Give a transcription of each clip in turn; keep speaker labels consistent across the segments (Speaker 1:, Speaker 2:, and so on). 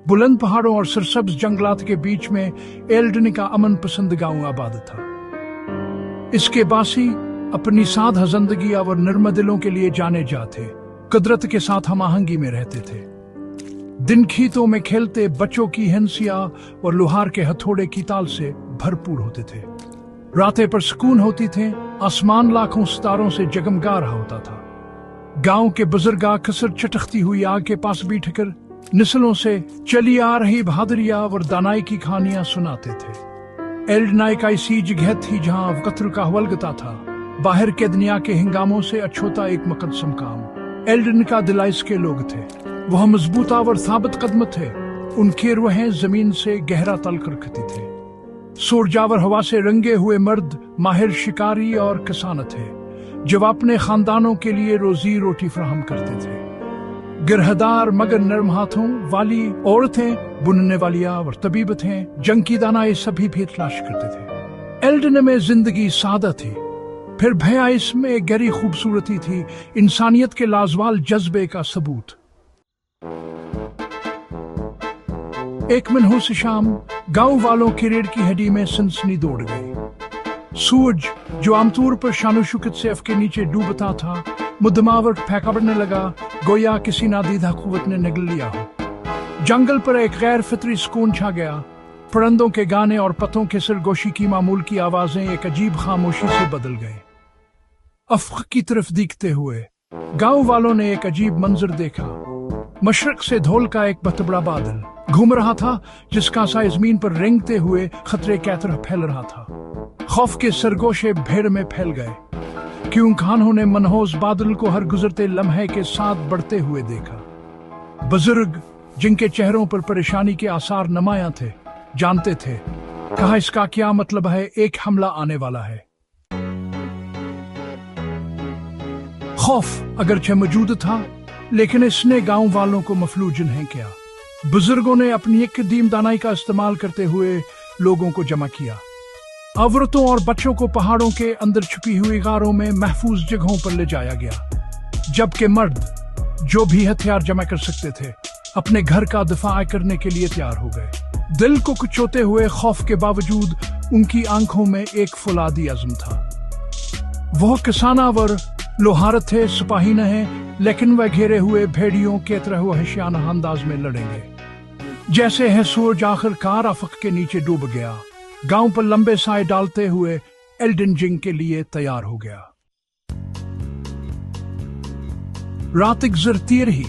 Speaker 1: बुलंद पहाड़ों और सरसब्ज जंगलात के बीच में एल्डन का अमन पसंद गांव आबाद था। इसके बासी अपनी सादा जिंदगी और नर्म दिलों के लिए जाने जाते, कुदरत के साथ हमाहंगी में रहते थे। दिन खेतों में खेलते बच्चों की हंसिया और लोहार के हथौड़े की ताल से भरपूर होते थे। रातें पर सुकून होती थे, आसमान लाखों सितारों से जगमगा रहा होता था। गांव के बुजुर्ग अक्सर चटकती हुई आग के पास बैठकर नस्लों से चली आ रही बहादुरिया और दानाई की कहानियां सुनाते थे। एल्डनाई का ऐसी जगह थी जहां कत्ल का हवलगता था, बाहर के दुनिया के हंगामों से अछूता एक मुकद्दस काम। एल्डन का दिलाइस के लोग थे, वह मजबूता और साबित कदम थे। उनके रूहें जमीन से गहरा तल कर खती थे। सूरजावर हवा से रंगे हुए मर्द माहिर शिकारी और किसान थे, जो अपने खानदानों के लिए रोजी रोटी फराहम करते थे। गिरहदार मगर नरम हाथों वाली औरतें, बुनने वालियां और तबीबतें, जंग की दानाएं सभी भी तलाश करते थे। एल्डन में जिंदगी सादा थी, फिर भया इसमें गहरी खूबसूरती थी, इंसानियत के लाजवाल जज्बे का सबूत। एक मनहूस शाम गांव वालों की रीढ़ की हड्डी में सनसनी दौड़ गई। सूरज जो आमतौर पर शानो शुकत से के नीचे डूबता था, मुद्दमावट फेंका पड़ने लगा, गोया किसी नादीदा कुव्वत ने निगल लिया हो। जंगल पर एक गैर फितरी सुकून छा गया। परिंदों के गाने और पत्तों के सरगोशी की मामूल की आवाजें एक अजीब खामोशी से बदल गए। अफक की तरफ देखते हुए गांव वालों ने एक अजीब मंजर देखा। मशरक से धौल का एक बहुत बड़ा बादल घूम रहा था, जिसका सा जमीन पर रेंगते हुए खतरे की तरह फैल रहा था। खौफ के सरगोशे भेड़ में फैल गए, क्यों खानों ने मनहूस बादल को हर गुजरते लम्हे के साथ बढ़ते हुए देखा। बुजुर्ग जिनके चेहरों पर परेशानी के आसार नुमायां थे, जानते थे कहा इसका क्या मतलब है, एक हमला आने वाला है। खौफ अगरचे मौजूद था, लेकिन इसने गांव वालों को मफलूज नहीं किया। बुजुर्गों ने अपनी एक कदीम दानाई का इस्तेमाल करते हुए लोगों को जमा किया। औरतों और बच्चों को पहाड़ों के अंदर छुपी हुई गारों में महफूज जगहों पर ले जाया गया, जबकि मर्द जो भी हथियार जमा कर सकते थे अपने घर का दिफा करने के लिए तैयार हो गए। दिल को कुचोते हुए खौफ के बावजूद उनकी आंखों में एक फौलादी अज़्म था। वह किसानावर लोहार थे, सिपाही नहीं, लेकिन वह घेरे हुए भेड़ियों के तरह वहशियाना अंदाज में लड़ेंगे। जैसे है सूरज आखिरकार अफक के नीचे डूब गया, गांव पर लंबे साए डालते हुए एल्डन जिंग के लिए तैयार हो गया। रात गुजरती रही,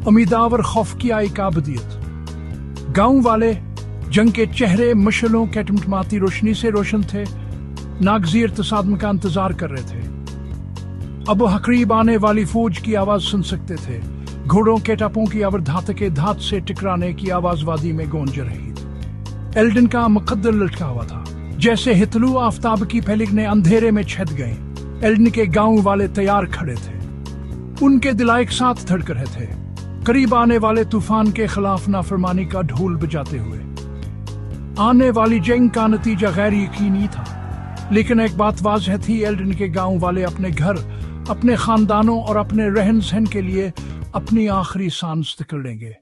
Speaker 1: उम्मीदावर खौफ की आई काबदियत। गांव वाले जंग के चेहरे मशलों के टिमटिमाती रोशनी से रोशन थे, नागजीर तसादम का इंतजार कर रहे थे। अब हकरीब आने वाली फौज की आवाज सुन सकते थे। घोड़ों के टपों की और धात के धात से टकराने की आवाज वादी में गूंज रही थी। एल्डन का मुकद्दर लटका हुआ था, जैसे हितलू आफताब की फैलिगने अंधेरे में छत गए। एल्डन के गांव वाले तैयार खड़े थे, उनके दिल एक साथ धड़क रहे थे, करीब आने वाले तूफान के खिलाफ नाफरमानी का ढोल बजाते हुए। आने वाली जंग का नतीजा गैर यकीनी था, लेकिन एक बात वाज़ेह थी, एल्डन के गांव वाले अपने घर, अपने खानदानों और अपने रहन सहन के लिए अपनी आखिरी सांस तक लेंगे।